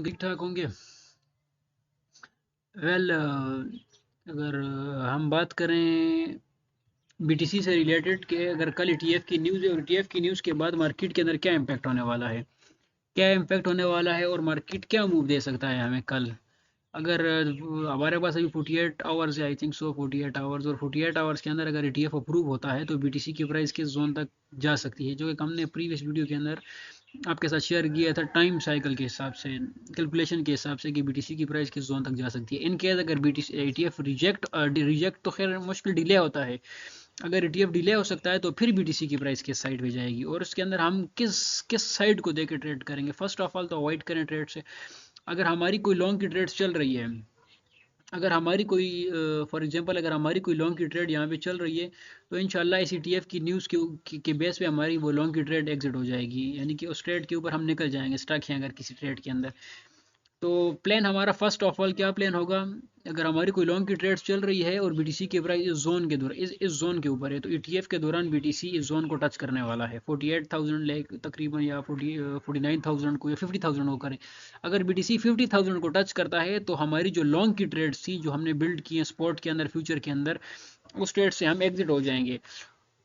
हूँ ठीक ठाक होंगे। वेल अगर हम बात करें बीटीसी से रिलेटेड के अगर कल ईटीएफ की न्यूज़ है और ईटीएफ की न्यूज़ के बाद मार्केट के अंदर क्या इम्पैक्ट होने वाला है, क्या इम्पैक्ट होने वाला है और मार्केट क्या मूव दे सकता है हमें कल। अगर हमारे पास अभी 48 आवर्स है, आई थिंक सो 48 आवर्स, और 48 आवर्स के अंदर अगर ईटीएफ अप्रूव होता है तो बीटीसी की प्राइस किस जोन तक जा सकती है, जो कि हमने प्रीवियस वीडियो के अंदर आपके साथ शेयर किया था टाइम साइकिल के हिसाब से, कैलकुलेशन के हिसाब से कि बीटीसी की प्राइस किस जोन तक जा सकती है। इन केस अगर बीटीसी ईटीएफ रिजेक्ट तो खैर मुश्किल डिले होता है, अगर ईटीएफ डिले हो सकता है तो फिर बीटीसी की प्राइस किस साइड पे जाएगी और उसके अंदर हम किस किस साइड को देकर ट्रेड करेंगे। फर्स्ट ऑफ ऑल तो अवॉइड करें ट्रेड से। अगर हमारी कोई लॉन्ग की ट्रेड्स चल रही है, अगर हमारी कोई फॉर एग्जांपल अगर हमारी कोई लॉन्ग की ट्रेड यहाँ पे चल रही है तो इंशाल्लाह इस ईटीएफ की न्यूज़ के बेस पे हमारी वो लॉन्ग की ट्रेड एग्जिट हो जाएगी, यानी कि उस ट्रेड के ऊपर हम निकल जाएंगे स्टक हैं अगर किसी ट्रेड के अंदर। तो प्लान हमारा फर्स्ट ऑफ ऑल क्या प्लान होगा, अगर हमारी कोई लॉन्ग की ट्रेड्स चल रही है और बीटीसी की प्राइस इस जोन के दौरान इस जोन के ऊपर है तो ईटीएफ के दौरान बीटीसी इस जोन को टच करने वाला है 48,000 लाइक तकरीबन, या 49,000 को या 50,000 को करे। अगर बीटीसी 50,000 को टच करता है तो हमारी जो लॉन्ग की ट्रेड्स थी जो हमने बिल्ड की है स्पॉट के अंदर फ्यूचर के अंदर, उस ट्रेड से हम एग्जिट हो जाएंगे।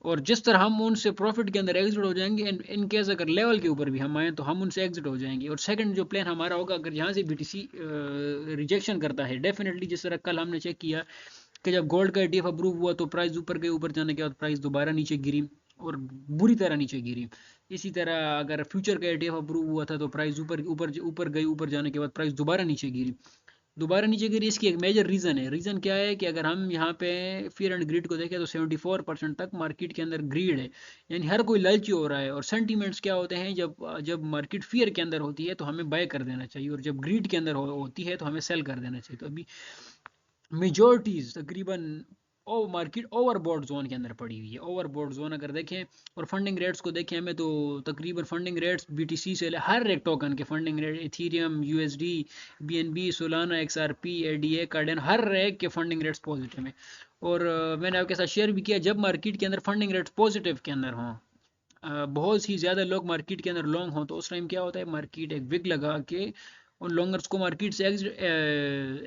और जिस तरह हम उनसे प्रॉफिट के अंदर एग्जिट हो जाएंगे, इन केस अगर लेवल के ऊपर भी हम आए तो हम उनसे एग्जिट हो जाएंगे। और सेकंड जो प्लान हमारा होगा, अगर यहाँ से बीटीसी रिजेक्शन करता है डेफिनेटली, जिस तरह कल हमने चेक किया कि जब गोल्ड का ईटीएफ अप्रूव हुआ तो प्राइस ऊपर गई, ऊपर जाने के बाद प्राइस दोबारा नीचे गिरी और बुरी तरह नीचे गिरी। इसी तरह अगर फ्यूचर का ईटीएफ अप्रूव हुआ था तो प्राइस ऊपर ऊपर ऊपर गई, ऊपर जाने के बाद प्राइस दोबारा नीचे गिरी, दोबारा नीचे गिरी। इसकी एक मेजर रीज़न है, रीज़न क्या है कि अगर हम यहाँ पे फियर एंड ग्रीड को देखें तो 74% तक मार्केट के अंदर ग्रीड है, यानी हर कोई लालची हो रहा है। और सेंटीमेंट्स क्या होते हैं, जब जब मार्केट फियर के अंदर होती है तो हमें बाय कर देना चाहिए और जब ग्रीड के अंदर होती है तो हमें सेल कर देना चाहिए। तो अभी मेजॉरिटीज तकरीबन ओ मार्केट ओवरबॉट जोन के अंदर पड़ी हुई है। ओवरबॉट जोन अगर देखें और फंडिंग रेट्स को देखें हमें तो तकरीबन फंडिंग रेट्स बीटीसी से हर एक टोकन के funding rate, Ethereum, USD, BNB, Solana, XRP, ADA, Cardano, हर एक के फंडिंग रेट्स पॉजिटिव हैं। और मैंने आपके साथ शेयर भी किया, जब मार्केट के अंदर फंडिंग रेट्स पॉजिटिव के अंदर हों, बहुत ही ज़्यादा लोग मार्केट के अंदर लॉन्ग हों, तो उस टाइम क्या होता है, मार्केट एक विग लगा के उन लॉन्गर्स को मार्केट से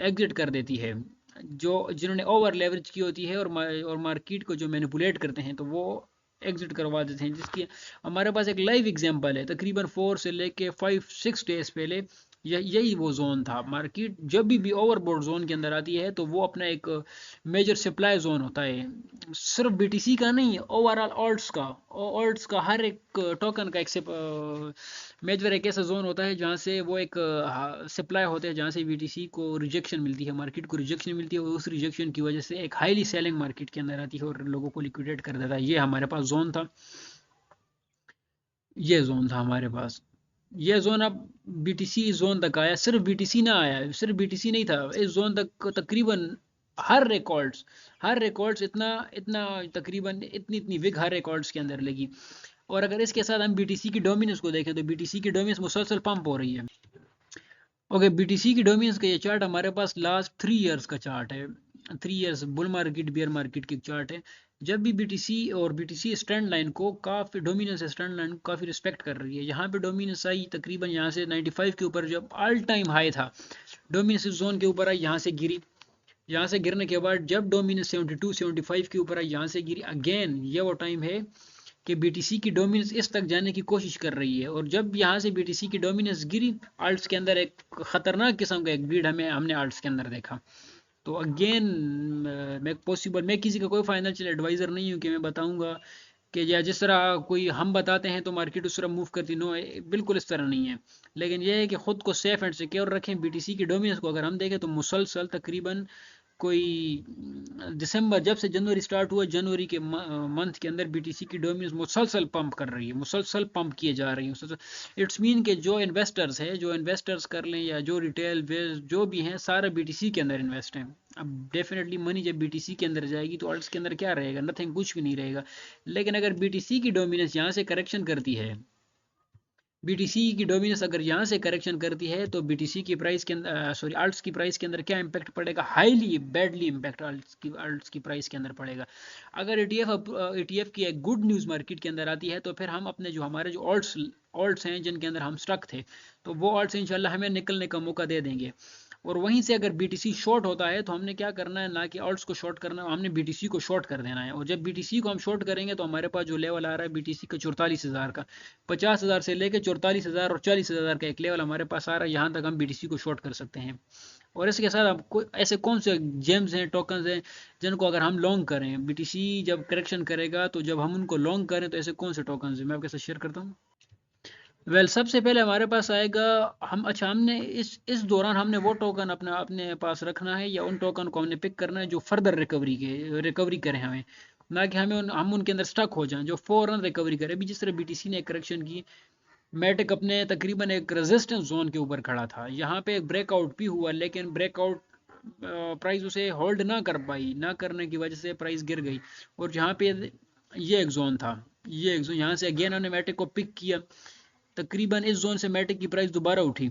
एग्जिट कर देती है, जो जिन्होंने ओवर लेवरेज की होती है और मार्केट को जो मैनिपुलेट करते हैं तो वो एग्जिट करवा देते हैं। जिसकी हमारे पास एक लाइव एग्जांपल है, तकरीबन 4 से लेके 5-6 डेज पहले यही वो जोन था। मार्केट जब भी ओवरबोर्ड जोन के अंदर आती है तो वो अपना एक मेजर सप्लाई जोन होता है, सिर्फ बीटीसी का नहीं, ओवरऑल ऑल्ट्स का हर एक टोकन का एक मेजर एक ऐसा जोन होता है जहाँ से वो एक सप्लाई होता है, जहाँ से बीटीसी को रिजेक्शन मिलती है, मार्केट को रिजेक्शन मिलती है और उस रिजेक्शन की वजह से एक हाईली सेलिंग मार्केट के अंदर आती है और लोगों को लिक्विडेट कर देता है। ये हमारे पास जोन था, ये जोन था हमारे पास। ये जोन अब बीटीसी जोन तक आया, सिर्फ बीटीसी ना आया, सिर्फ बीटीसी नहीं था, इस जोन तक तकरीबन हर रिकॉर्ड्स इतना इतना तकरीबन इतनी इतनी विग हर रिकॉर्ड्स के अंदर लगी। और अगर इसके साथ हम बीटीसी की डोमिनेंस को देखें तो बीटीसी की डोमिनेंस मुसलसल पंप हो रही है। ओके, बीटीसी की डोमिनेंस का ये चार्ट हमारे पास लास्ट 3 इयर्स का चार्ट है, 3 years bull market beer market की चार्ट है। जब भी बीटीसी और बीटीसी स्टैंड लाइन को काफ़ी डोमिनेंस स्टैंड लाइन को काफ़ी रिस्पेक्ट कर रही है। यहाँ पे डोमिनेंस आई तकरीबन यहाँ से 95 के ऊपर, जब ऑल टाइम हाई था डोमिनेंस जोन के ऊपर आई, यहाँ से गिरी, यहाँ से गिरने के बाद जब डोमिनेंस 72-75 के ऊपर आई, यहाँ से गिरी अगेन। ये वो टाइम है कि बीटीसी की डोमिनेंस इस तक जाने की कोशिश कर रही है और जब यहाँ से बीटीसी की डोमिनेंस गिरी, आल्ट्स के अंदर एक खतरनाक किस्म का एक भीड़ हमने आल्ट्स के अंदर देखा। तो अगेन मैं किसी का कोई फाइनेंशियल एडवाइज़र नहीं हूँ कि मैं बताऊंगा कि या जिस तरह कोई हम बताते हैं तो मार्केट उस तरह मूव करती, नो, बिल्कुल इस तरह नहीं है। लेकिन यह है कि ख़ुद को सेफ एंड सिक्योर रखें। बीटीसी की डोमिनेंस को अगर हम देखें तो मुसलसल तकरीबन कोई दिसंबर, जब से जनवरी स्टार्ट हुआ, जनवरी के मंथ के अंदर बीटीसी की डोमिनेंस मुसलसल पंप कर रही है, मुसलसल पंप किए जा रही है। इट्स मीन कि जो इन्वेस्टर्स कर लें या जो रिटेल जो भी हैं, सारा बीटीसी के अंदर इन्वेस्ट हैं। अब डेफिनेटली मनी जब बीटीसी के अंदर जाएगी तो अल्ट्स के अंदर क्या रहेगा, नथिंग, कुछ भी नहीं रहेगा। लेकिन अगर बीटीसी की डोमिनेंस यहाँ से करेक्शन करती है, बीटीसी की डोमिनेंस अगर यहाँ से करेक्शन करती है तो बीटीसी की प्राइस के अंदर, सॉरी, आल्ट्स की प्राइस के अंदर क्या इंपैक्ट पड़ेगा, हाईली बैडली इंपैक्ट आल्ट्स की प्राइस के अंदर पड़ेगा। अगर ईटीएफ की एक गुड न्यूज़ मार्केट के अंदर आती है तो फिर हम अपने जो हमारे जो ऑल्ट्स हैं जिनके अंदर हम स्टक थे, तो वो ऑल्ट्स इंशाल्लाह हमें निकलने का मौका दे देंगे। और वहीं से अगर बीटीसी शॉर्ट होता है तो हमने क्या करना है, ना कि ऑल्ट्स को शॉर्ट करना, हमने बीटीसी को शॉर्ट कर देना है। और जब बीटीसी को हम शॉर्ट करेंगे तो हमारे पास जो लेवल आ रहा है बीटीसी का 44,000 का, 50,000 से लेकर 44,000 और 40,000 का एक लेवल हमारे पास आ रहा है, यहाँ तक हम बीटीसी को शॉर्ट कर सकते हैं। और इसके साथ आपको ऐसे कौन से जेम्स हैं, टोकन्स हैं जिनको अगर हम लॉन्ग करें, बीटीसी जब करेक्शन करेगा तो जब हम उनको लॉन्ग करें तो ऐसे कौन से टोकन्स हैं, मैं आपके साथ शेयर करता हूँ। सबसे पहले हमारे पास आएगा, हमने इस दौरान हमने वो टोकन अपने अपने पास रखना है या उन टोकन को हमने पिक करना है जो फर्दर रिकवरी करें हमें, ना कि हम उनके अंदर स्टक हो जाएं, जो फौरन रिकवरी करें। अभी जिस तरह बीटीसी ने करेक्शन की, मैटिक अपने तकरीबन एक रेजिस्टेंस जोन के ऊपर खड़ा था, यहाँ पे एक ब्रेकआउट भी हुआ, लेकिन ब्रेकआउट प्राइस उसे होल्ड ना कर पाई, ना करने की वजह से प्राइस गिर गई। और जहाँ पे ये एक जोन था, ये एक जोन, यहाँ से अगेन हमने मैटिक को पिक किया, तकरीबन इस जोन से मैटिक की प्राइस दोबारा उठी,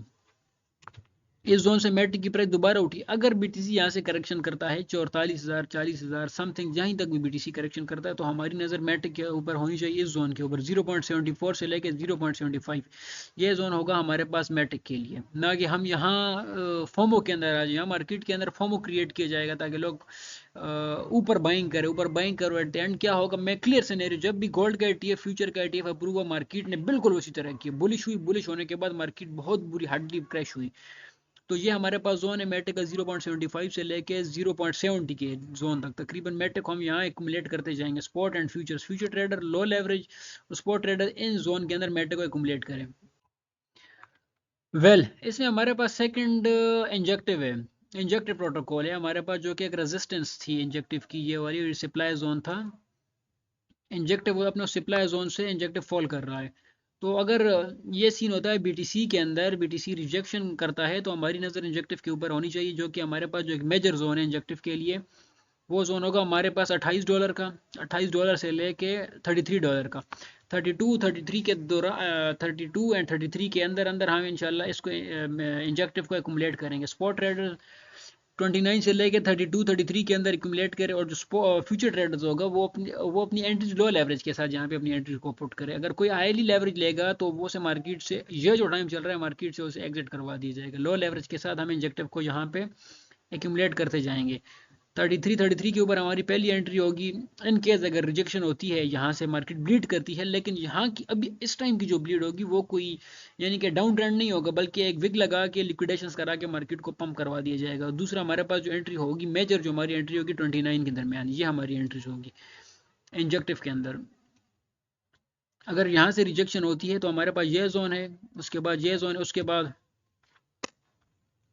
इस जोन से मैटिक की प्राइस दोबारा उठी। अगर बीटीसी यहाँ से करेक्शन करता है 44,000 40,000 समथिंग, जहीं तक भी बीटीसी करेक्शन करता है, तो हमारी नज़र मैटिक के ऊपर होनी चाहिए, इस जोन के ऊपर 0.74 से लेकर 0.75, ये जोन होगा हमारे पास मैटिक के लिए। ना कि हम यहाँ फोमो के अंदर आ जाए, यहाँ मार्केट के अंदर फोमो क्रिएट किया जाएगा ताकि लोग ऊपर बाइंग करो। एट द एंड क्या होगा, मैं क्लियर सिनेरियो, जब भी गोल्ड का ETF, फ्यूचर का ETF अप्रूव हुआ, मार्केट ने बिल्कुल उसी तरह किया, बुलिश हुई, बुलिश होने के बाद मार्केट बहुत बुरी हार्डली क्रैश हुई। तो ये हमारे पास जोन है मैटिक का 0.75 से लेके 0.70 के जोन तक, तकरीबन मैटिक हम यहाँ एक्यूमुलेट करते जाएंगे। Spot and futures, future trader low leverage, spot trader in zone के अंदर मैटिक को एक्यूमुलेट करें। इसमें हमारे पास सेकंड इंजेक्टिव है, इंजेक्टिव प्रोटोकॉल है हमारे पास, जो कि एक रेजिस्टेंस थी इंजेक्टिव की, ये वाली सप्लाई जोन था इंजेक्टिव, अपने सप्लाई जोन से इंजेक्टिव फॉल कर रहा है। तो अगर ये सीन होता है बीटीसी के अंदर, बीटीसी रिजेक्शन करता है, तो हमारी नज़र इंजेक्टिव के ऊपर होनी चाहिए, जो कि हमारे पास जो एक मेजर जोन है इंजेक्टिव के लिए, वो जोन होगा हमारे पास $28 का, $28 से लेके $33 का, 32 33 के दौरान, 32 एंड 33 के अंदर अंदर हम इंशाल्लाह इसको इंजेक्टिव को एक्यूमुलेट करेंगे। स्पॉट ट्रेडर 29 से लेके 32 33 के अंदर एक्यूमुलेट करे, और जो फ्यूचर ट्रेडर्स होगा वो अपनी एंट्रीज लो लेवरेज के साथ यहाँ पे अपनी एंट्री को पुट करे। अगर कोई हाईली लेवरेज लेगा तो वो से मार्केट से, ये जो टाइम चल रहा है मार्केट से उसे एग्जिट करवा दिया जाएगा। लो लेवरेज के साथ हम इंजेक्टिव को यहाँ पे एक्यूमुलेट करते जाएंगे। 33 के ऊपर हमारी पहली एंट्री होगी। इन केस अगर रिजेक्शन होती है, यहाँ से मार्केट ब्लीड करती है, लेकिन यहाँ की अभी इस टाइम की जो ब्लीड होगी वो कोई यानी कि डाउन ट्रेंड नहीं होगा, बल्कि एक विग लगा के लिक्विडेशंस करा के मार्केट को पंप करवा दिया जाएगा। दूसरा हमारे पास जो एंट्री होगी मेजर, जो हमारी एंट्री होगी 29 के दरमियान, ये हमारी एंट्रीज होगी इंजेक्टिव के अंदर। अगर यहाँ से रिजेक्शन होती है तो हमारे पास ये जोन है, उसके बाद ये जोन है, उसके बाद